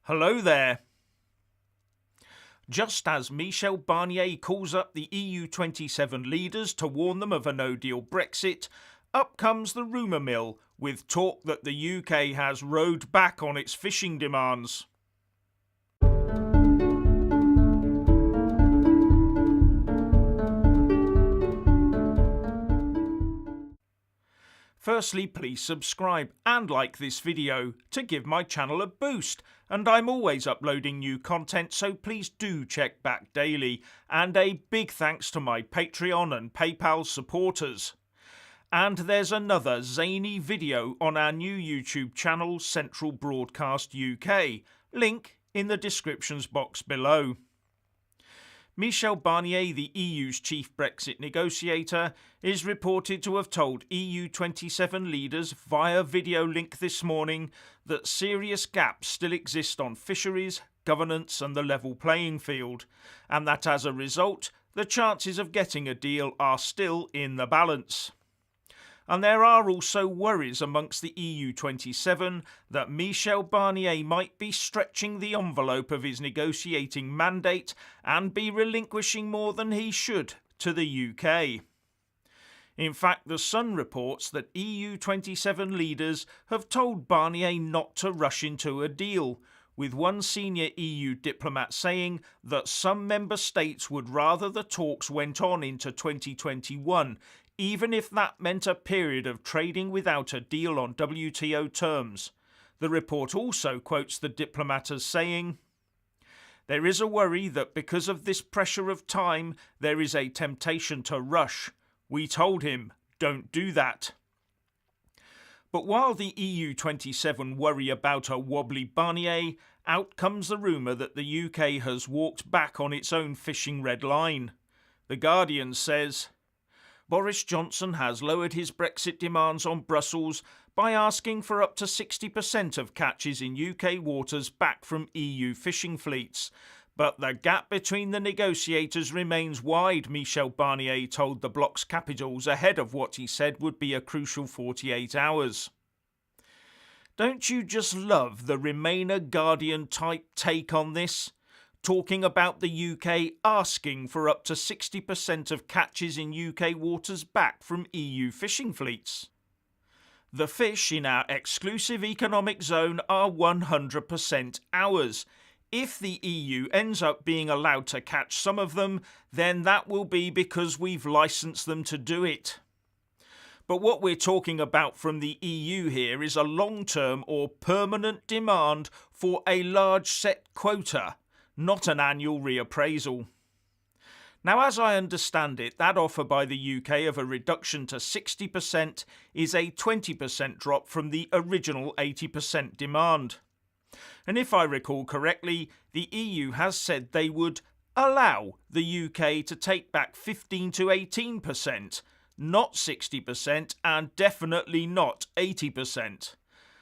Hello there. Just as Michel Barnier calls up the EU27 leaders to warn them of a no-deal Brexit, up comes the rumour mill with talk that the UK has rowed back on its fishing demands. Firstly, please subscribe and like this video to give my channel a boost, and I'm always uploading new content, so please do check back daily, and a big thanks to my Patreon and PayPal supporters. And there's another zany video on our new YouTube channel, Central Broadcast UK, link in the descriptions box below. Michel Barnier, the EU's chief Brexit negotiator, is reported to have told EU27 leaders via video link this morning that serious gaps still exist on fisheries, governance and the level playing field, and that as a result, the chances of getting a deal are still in the balance. And there are also worries amongst the EU27 that Michel Barnier might be stretching the envelope of his negotiating mandate and be relinquishing more than he should to the UK. In fact, The Sun reports that EU27 leaders have told Barnier not to rush into a deal, with one senior EU diplomat saying that some member states would rather the talks went on into 2021, even if that meant a period of trading without a deal on WTO terms. The report also quotes the diplomat as saying, "There is a worry that because of this pressure of time, there is a temptation to rush. We told him, don't do that." But while the EU27 worry about a wobbly Barnier, out comes the rumour that the UK has walked back on its own fishing red line. The Guardian says, Boris Johnson has lowered his Brexit demands on Brussels by asking for up to 60% of catches in UK waters back from EU fishing fleets. But the gap between the negotiators remains wide, Michel Barnier told the bloc's capitals ahead of what he said would be a crucial 48 hours. Don't you just love the Remainer Guardian type take on this? Talking about the UK asking for up to 60% of catches in UK waters back from EU fishing fleets. The fish in our exclusive economic zone are 100% ours. If the EU ends up being allowed to catch some of them, then that will be because we've licensed them to do it. But what we're talking about from the EU here is a long-term or permanent demand for a large set quota, not an annual reappraisal. Now, as I understand it, that offer by the UK of a reduction to 60% is a 20% drop from the original 80% demand. And if I recall correctly, the EU has said they would allow the UK to take back 15 to 18%, not 60% and definitely not 80%.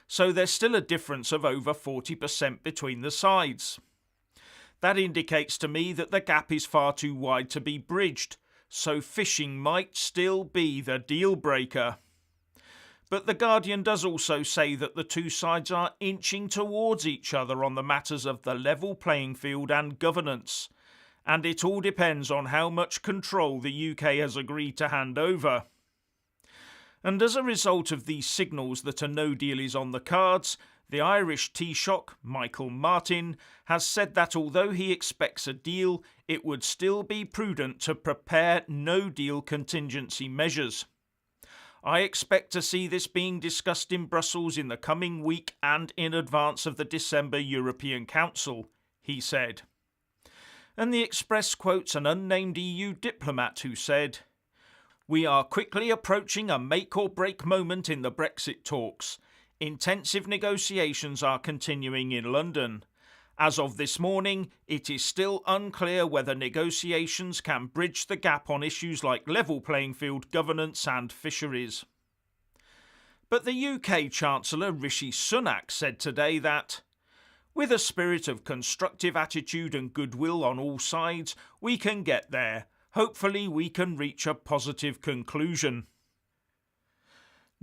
So there's still a difference of over 40% between the sides. That indicates to me that the gap is far too wide to be bridged, so fishing might still be the deal breaker. But The Guardian does also say that the two sides are inching towards each other on the matters of the level playing field and governance, and it all depends on how much control the UK has agreed to hand over. And as a result of these signals that a no deal is on the cards, the Irish Taoiseach, Michael Martin, has said that although he expects a deal, it would still be prudent to prepare no-deal contingency measures. I expect to see this being discussed in Brussels in the coming week and in advance of the December European Council, he said. And the Express quotes an unnamed EU diplomat who said, "We are quickly approaching a make-or-break moment in the Brexit talks. Intensive negotiations are continuing in London. As of this morning, it is still unclear whether negotiations can bridge the gap on issues like level playing field governance and fisheries." But the UK Chancellor Rishi Sunak said today that, "With a spirit of constructive attitude and goodwill on all sides, we can get there. Hopefully we can reach a positive conclusion."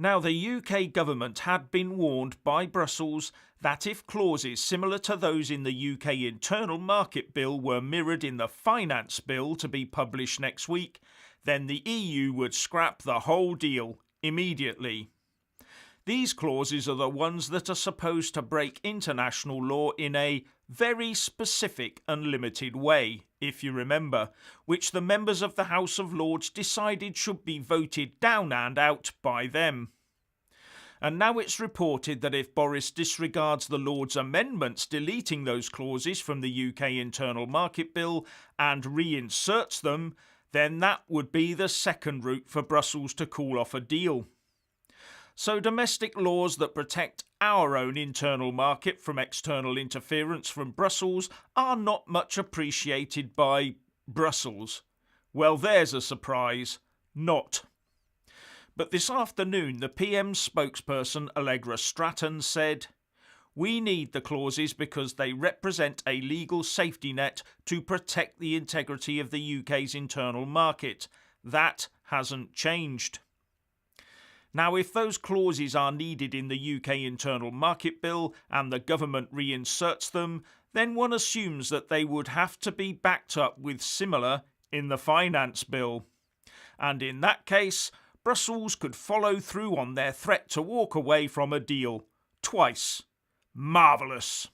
Now, the UK government had been warned by Brussels that if clauses similar to those in the UK Internal Market Bill were mirrored in the Finance Bill to be published next week, then the EU would scrap the whole deal immediately. These clauses are the ones that are supposed to break international law in a very specific and limited way, if you remember, which the members of the House of Lords decided should be voted down and out by them. And now it's reported that if Boris disregards the Lords' amendments deleting those clauses from the UK Internal Market Bill and reinserts them, then that would be the second route for Brussels to call off a deal. So domestic laws that protect our own internal market from external interference from Brussels are not much appreciated by Brussels. Well, there's a surprise. Not. But this afternoon, the PM's spokesperson Allegra Stratton said, "We need the clauses because they represent a legal safety net to protect the integrity of the UK's internal market. That hasn't changed." Now, if those clauses are needed in the UK Internal Market Bill and the government reinserts them, then one assumes that they would have to be backed up with similar in the Finance Bill. And in that case, Brussels could follow through on their threat to walk away from a deal. Twice. Marvellous.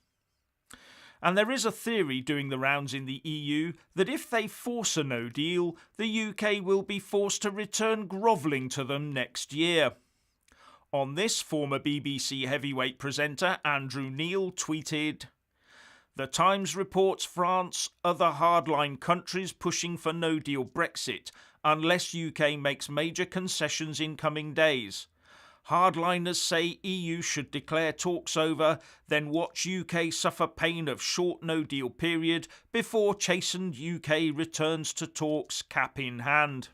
And there is a theory doing the rounds in the EU that if they force a no deal, the UK will be forced to return grovelling to them next year. On this, former BBC heavyweight presenter Andrew Neil tweeted, "The Times reports France, other hardline countries pushing for no deal Brexit unless UK makes major concessions in coming days. Hardliners say EU should declare talks over, then watch UK suffer pain of short no-deal period before chastened UK returns to talks cap in hand."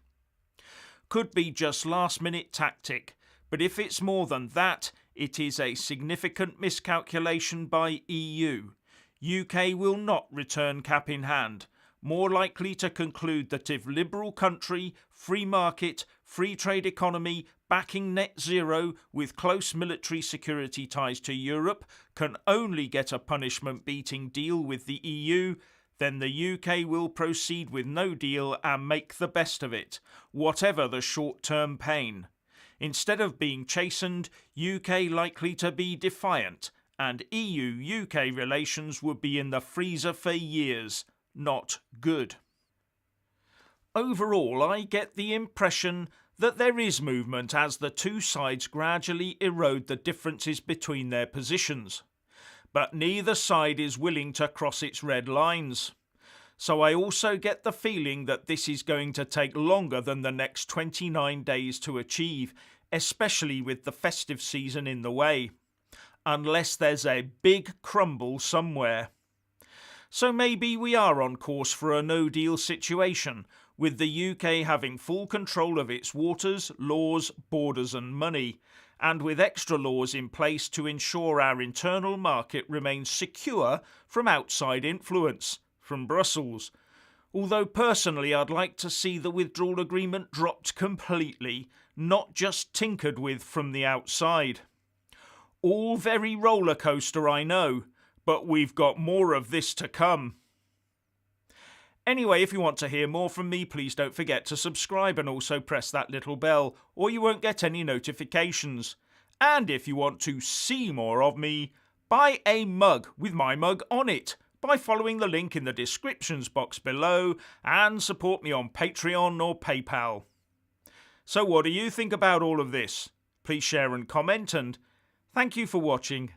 Could be just last-minute tactic, but if it's more than that, it is a significant miscalculation by EU. UK will not return cap in hand. More likely to conclude that if liberal country, free market, free trade economy, backing net zero with close military security ties to Europe can only get a punishment-beating deal with the EU, then the UK will proceed with no deal and make the best of it, whatever the short-term pain. Instead of being chastened, UK likely to be defiant, and EU-UK relations would be in the freezer for years. Not good. Overall, I get the impression that there is movement as the two sides gradually erode the differences between their positions. But neither side is willing to cross its red lines. So I also get the feeling that this is going to take longer than the next 29 days to achieve, especially with the festive season in the way. Unless there's a big crumble somewhere. So maybe we are on course for a no-deal situation, with the UK having full control of its waters, laws, borders and money, and with extra laws in place to ensure our internal market remains secure from outside influence, from Brussels. Although personally I'd like to see the withdrawal agreement dropped completely, not just tinkered with from the outside. All very roller coaster, I know, but we've got more of this to come. Anyway, if you want to hear more from me, please don't forget to subscribe and also press that little bell, or you won't get any notifications. And if you want to see more of me, buy a mug with my mug on it by following the link in the descriptions box below and support me on Patreon or PayPal. So what do you think about all of this? Please share and comment, and thank you for watching.